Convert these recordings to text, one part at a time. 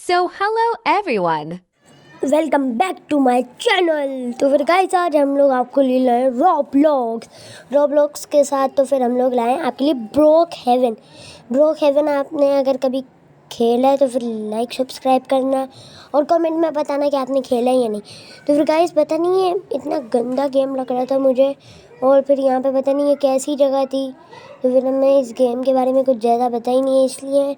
So, hello everyone. Welcome back to my channel. तो फिर guys आज हम लोग आपको लिए लाए रॉब्लॉक्स के साथ। तो फिर हम लोग लाए आपके लिए ब्रोक हेवन आपने अगर कभी खेला है तो फिर लाइक सब्सक्राइब करना और कमेंट में बताना कि आपने खेला है या नहीं। तो फिर गाइस पता नहीं है इतना गंदा गेम लग रहा था मुझे, और फिर यहाँ पे पता नहीं है कैसी जगह थी। तो फिर हमें इस गेम के बारे में कुछ ज़्यादा पता ही नहीं है, इसलिए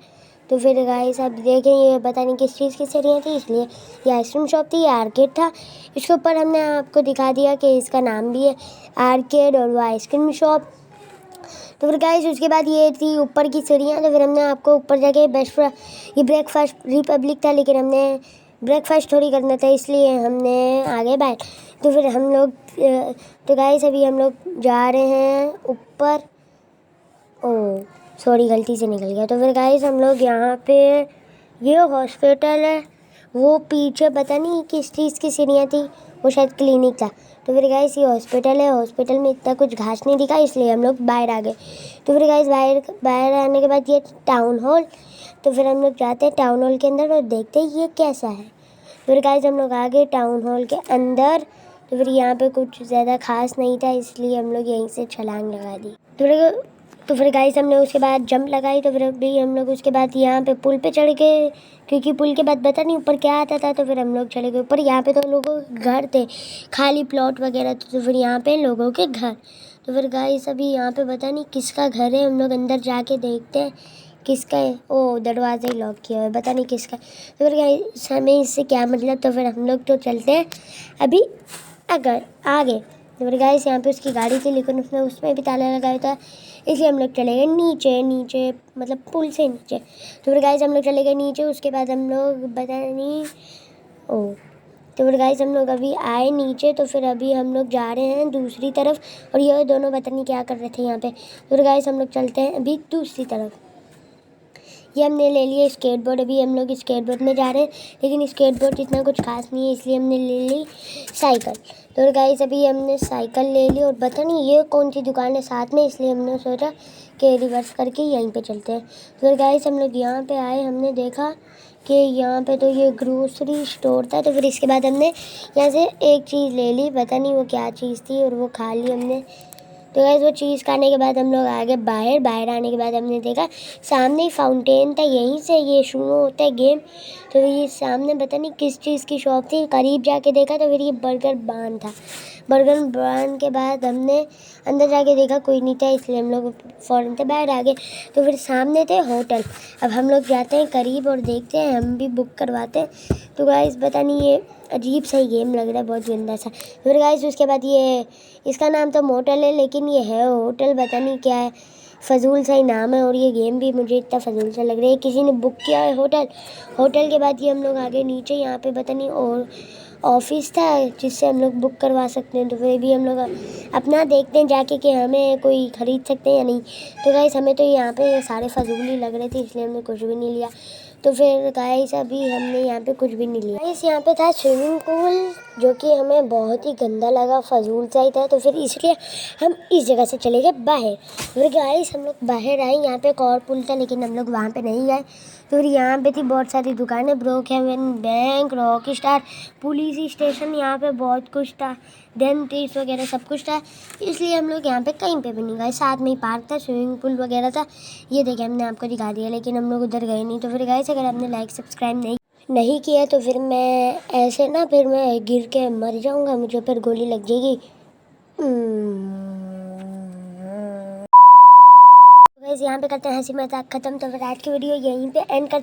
तो फिर गाइस आप देखें ये पता नहीं किस चीज़ की सीढ़ियाँ थी, इसलिए ये आइसक्रीम शॉप थी, ये आर्केड था। इसके ऊपर हमने आपको दिखा दिया कि इसका नाम भी है आर्केड और वो आइसक्रीम शॉप। तो फिर गाइस उसके बाद ये थी ऊपर की सीढ़ियाँ। तो फिर हमने आपको ऊपर जाके ये ब्रेकफास्ट रिपब्लिक था, लेकिन हमने ब्रेकफास्ट थोड़ी करना था इसलिए हमने आगे बैठ। तो फिर हम लोग तो गाइस अभी हम लोग जा रहे हैं ऊपर। ओह सॉरी, गलती से निकल गया। तो फिर गाइस हम लोग यहाँ पे, ये हॉस्पिटल है, वो पीछे पता नहीं किस चीज़ की सीढ़ियाँ थी, वो शायद क्लिनिक था। तो फिर गाइस ये हॉस्पिटल है, हॉस्पिटल में इतना कुछ घास नहीं दिखा इसलिए हम लोग बाहर आ गए। तो फिर गाइस बाहर आने के बाद ये टाउन हॉल। तो फिर हम लोग जाते हैं टाउन हॉल के अंदर और देखते हैं ये कैसा है। तो फिर गाइस हम लोग आ गए टाउन हॉल के अंदर। तो फिर यहाँ पे कुछ ज़्यादा खास नहीं था इसलिए हम लोग यहीं से छलांग लगा दी। तो फिर गाइस हमने उसके बाद जंप लगाई। तो फिर अभी हम लोग उसके बाद यहाँ पे पुल पे चढ़ गए, क्योंकि पुल के बाद पता नहीं ऊपर क्या आता था। तो फिर हम लोग चले गए ऊपर। यहाँ पे तो लोगों के घर थे, खाली प्लॉट वगैरह थे। तो फिर यहाँ पे लोगों के घर। तो फिर गाइस अभी यहाँ पे पता नहीं किसका घर है, हम लोग अंदर जाके देखते हैं किसका है। ओ दरवाज़ा ही लॉक किया हुआ है, पता नहीं किसका। तो फिर गाइस हमें इससे क्या मतलब। तो फिर हम लोग तो चलते हैं अभी अगर आगे। तो फिर गाइस यहाँ पे उसकी गाड़ी थी, लेकिन उसमें भी ताला लगाया था, इसलिए हम लोग चले गए नीचे मतलब पुल से नीचे। तो फिर गाइस हम लोग चले गए नीचे। उसके बाद हम लोग पता नहीं ओ तो फिर गाइस हम लोग अभी आए नीचे। तो फिर अभी हम लोग जा रहे हैं दूसरी तरफ, और ये दोनों पता नहीं क्या कर रहे थे यहाँ पे। तो फिर गाइस हम लोग चलते हैं अभी दूसरी तरफ। ये हमने ले लिया स्केटबोर्ड, अभी हम लोग स्केटबोर्ड में जा रहे हैं, लेकिन स्केटबोर्ड इतना कुछ खास नहीं है इसलिए हमने ले ली साइकिल। तो गाइस अभी हमने साइकिल ले ली, और पता नहीं ये कौन सी दुकान है साथ में, इसलिए हमने सोचा कि रिवर्स करके यहीं पे चलते हैं। तो गाइस हम लोग यहाँ पे आए, हमने देखा कि यहाँ पे तो ये ग्रोसरी स्टोर था। तो फिर इसके बाद हमने यहाँ से एक चीज़ ले ली, पता नहीं वो क्या चीज़ थी, और वो खा ली हमने। तो गाइस वो चीज़ खाने के बाद हम लोग आगे बाहर आने के बाद हमने देखा सामने ही फाउंटेन था, यहीं से ये शुरू होता है गेम। तो ये सामने पता नहीं किस चीज़ की शॉप थी, करीब जाके देखा तो फिर ये बर्गर बान था। बर्गर बान के बाद हमने अंदर जाके देखा कोई नहीं था, इसलिए हम लोग फ़ौरन से बाहर आ गए। तो फिर सामने थे होटल। अब हम लोग जाते हैं करीब और देखते हैं, हम भी बुक करवाते हैं। तो गाइस पता नहीं ये अजीब सा ही गेम लग रहा है, बहुत गंदा सा। फिर गाइस उसके बाद ये इसका नाम तो मोटल है, लेकिन ये है होटल, पता नहीं क्या है, फजूल सा ही नाम है। और ये गेम भी मुझे इतना फजूल सा लग रहा है, किसी ने बुक किया है होटल के बाद ये हम लोग आगे नीचे यहाँ पे पता नहीं और ऑफिस था जिससे हम लोग बुक करवा सकते हैं। तो फिर भी हम लोग अपना देखते हैं जाके कि हमें कोई ख़रीद सकते हैं या नहीं। तो गाइस हमें तो यहाँ पे ये सारे फजूल ही लग रहे थे, इसलिए हमने कुछ भी नहीं लिया। तो फिर गाइस अभी हमने यहाँ पे कुछ भी नहीं लिया। गाइस यहाँ पे था स्विमिंग पूल, जो कि हमें बहुत ही गंदा लगा, फजूल सा ही था। तो फिर इसलिए हम इस जगह से चले गए बाहर। फिर गाइस हम लोग बाहर आए, यहाँ पे एक और पुल था लेकिन हम लोग वहाँ पे नहीं गए। तो फिर यहाँ पे थी बहुत सारी दुकानें, Brookhaven bank, rock star, police station, यहाँ पे बहुत कुछ था, डेंटिस्ट वगैरह सब कुछ था, इसलिए हम लोग यहाँ पे कहीं पे भी नहीं गए। साथ में ही पार्क था, स्विमिंग पूल वगैरह था, ये देखे हमने आपको दिखा दिया, लेकिन हम लोग उधर गए नहीं। तो फिर गाइस अगर आपने लाइक सब्सक्राइब नहीं किया तो फिर मैं ऐसे ना फिर मैं गिर के मर जाऊँगा, मुझे फिर गोली लग जाएगी। गाइस यहाँ पे करते हैं हंसी मजाक खत्म। तो फिर आज की वीडियो यहीं पे एंड कर